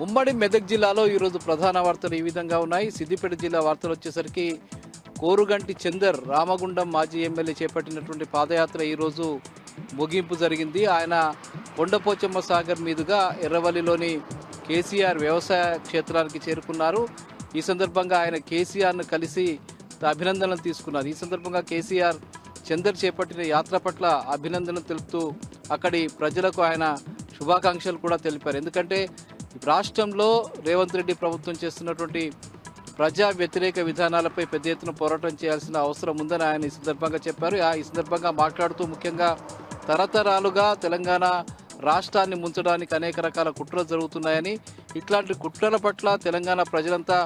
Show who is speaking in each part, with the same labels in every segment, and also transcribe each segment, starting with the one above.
Speaker 1: ఉమ్మడి మెదక్ జిల్లాలో ఈరోజు ప్రధాన వార్తలు ఈ విధంగా ఉన్నాయి. సిద్దిపేట జిల్లా వార్తలు వచ్చేసరికి కోరుగంటి చందర్ రామగుండం మాజీ ఎమ్మెల్యే చేపట్టినటువంటి పాదయాత్ర ఈరోజు ముగింపు జరిగింది. ఆయన కొండపోచమ్మ సాగర్ మీదుగా ఎర్రవల్లిలోని కేసీఆర్ వ్యవసాయ క్షేత్రానికి చేరుకున్నారు. ఈ సందర్భంగా ఆయన కేసీఆర్ను కలిసి అభినందనలు తీసుకున్నారు. ఈ సందర్భంగా కేసీఆర్ చందర్ చేపట్టిన యాత్ర పట్ల అభినందనలు తెలుపుతూ అక్కడి ప్రజలకు ఆయన శుభాకాంక్షలు కూడా తెలిపారు. ఎందుకంటే రాష్ట్రంలో రేవంత్ రెడ్డి ప్రభుత్వం చేస్తున్నటువంటి ప్రజా వ్యతిరేక విధానాలపై పెద్ద ఎత్తున పోరాటం చేయాల్సిన అవసరం ఉందని ఆయన ఈ సందర్భంగా చెప్పారు. ఈ సందర్భంగా మాట్లాడుతూ ముఖ్యంగా తరతరాలుగా తెలంగాణ రాష్ట్రాన్ని ముంచడానికి అనేక రకాల కుట్రలు జరుగుతున్నాయని, ఇట్లాంటి కుట్రల పట్ల తెలంగాణ ప్రజలంతా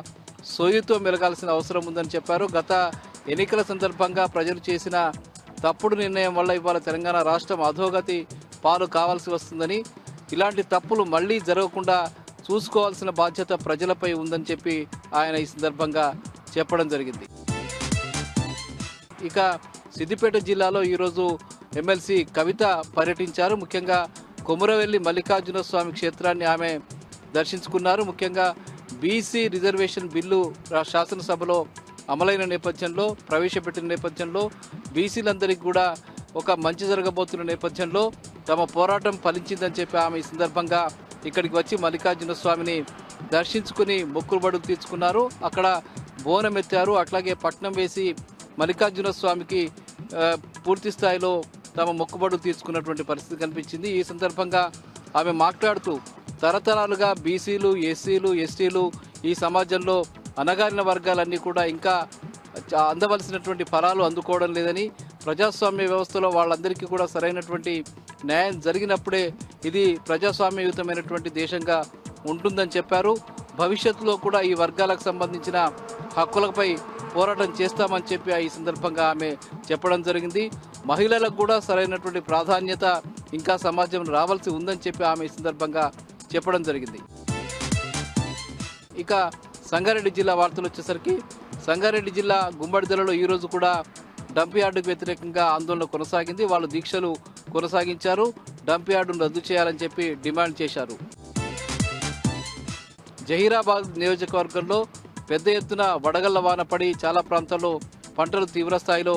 Speaker 1: సోయుతో మెలగాల్సిన అవసరం ఉందని చెప్పారు. గత ఎన్నికల సందర్భంగా ప్రజలు చేసిన తప్పుడు నిర్ణయం వల్ల ఇవాళ తెలంగాణ రాష్ట్రం అధోగతి పాలు కావాల్సి వస్తుందని, ఇలాంటి తప్పులు మళ్లీ జరగకుండా చూసుకోవాల్సిన బాధ్యత ప్రజలపై ఉందని చెప్పి ఆయన ఈ సందర్భంగా చెప్పడం జరిగింది. ఇక సిద్దిపేట జిల్లాలో ఈరోజు ఎమ్మెల్సీ కవిత పర్యటించారు. ముఖ్యంగా కొమురవెల్లి మల్లికార్జున స్వామి క్షేత్రాన్ని ఆమె దర్శించుకున్నారు. ముఖ్యంగా బీసీ రిజర్వేషన్ బిల్లు శాసనసభలో అమలైన నేపథ్యంలో, ప్రవేశపెట్టిన నేపథ్యంలో, బీసీలందరికీ కూడా ఒక మంచి జరగబోతున్న నేపథ్యంలో తమ పోరాటం ఫలించిందని చెప్పి ఆమె ఈ సందర్భంగా ఇక్కడికి వచ్చి మల్లికార్జున స్వామిని దర్శించుకుని మొక్కుబడులు తీర్చుకున్నారు. అక్కడ బోనం ఎత్తారు. అట్లాగే పట్నం వేసి మల్లికార్జున స్వామికి పూర్తి స్థాయిలో తమ మొక్కుబడులు తీర్చుకున్నటువంటి పరిస్థితి కనిపించింది. ఈ సందర్భంగా ఆమె మాట్లాడుతూ తరతరాలుగా బీసీలు, ఎస్సీలు, ఎస్టీలు ఈ సమాజంలో అణగారిన వర్గాలన్నీ కూడా ఇంకా అందవలసినటువంటి ఫలాలు అందుకోవడం లేదని, ప్రజాస్వామ్య వ్యవస్థలో వాళ్ళందరికీ కూడా సరైనటువంటి న్యాయం జరిగినప్పుడే ఇది ప్రజాస్వామ్యయుతమైనటువంటి దేశంగా ఉంటుందని చెప్పారు. భవిష్యత్తులో కూడా ఈ వర్గాలకు సంబంధించిన హక్కులపై పోరాటం చేస్తామని చెప్పి ఈ సందర్భంగా ఆమె చెప్పడం జరిగింది. మహిళలకు కూడా సరైనటువంటి ప్రాధాన్యత ఇంకా సమాజం రావాల్సి ఉందని చెప్పి ఆమె ఈ సందర్భంగా చెప్పడం జరిగింది. ఇక సంగారెడ్డి జిల్లా వార్తలు వచ్చేసరికి సంగారెడ్డి జిల్లా గుమ్మడిదలలో ఈరోజు కూడా డంప్ యార్డుకు వ్యతిరేకంగా ఆందోళన కొనసాగింది. వాళ్ళు దీక్షలు కొనసాగించారు. డంప్ యార్డును రద్దు చేయాలని చెప్పి డిమాండ్ చేశారు. జహీరాబాద్ నియోజకవర్గంలో పెద్ద ఎత్తున వడగళ్ల వాన పడి చాలా ప్రాంతాల్లో పంటలు తీవ్రస్థాయిలో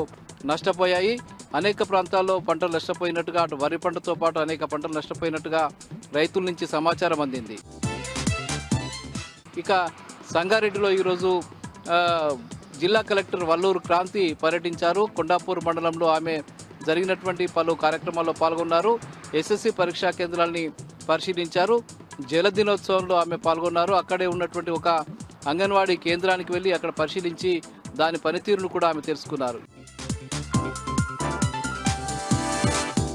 Speaker 1: నష్టపోయాయి. అనేక ప్రాంతాల్లో పంటలు నష్టపోయినట్టుగా, అటు వరి పంటతో పాటు అనేక పంటలు నష్టపోయినట్టుగా రైతుల నుంచి సమాచారం అందింది. ఇక సంగారెడ్డిలో ఈరోజు జిల్లా కలెక్టర్ వల్లూరు క్రాంతి పర్యటించారు. కొండాపూర్ మండలంలో ఆమె జరిగినటువంటి పలు కార్యక్రమాల్లో పాల్గొన్నారు. ఎస్ఎస్సి పరీక్షా కేంద్రాలని పరిశీలించారు. జల దినోత్సవంలో ఆమె పాల్గొన్నారు. అక్కడే ఉన్నటువంటి ఒక అంగన్వాడీ కేంద్రానికి వెళ్ళి అక్కడ పరిశీలించి దాని పనితీరును కూడా ఆమె తెలుసుకున్నారు.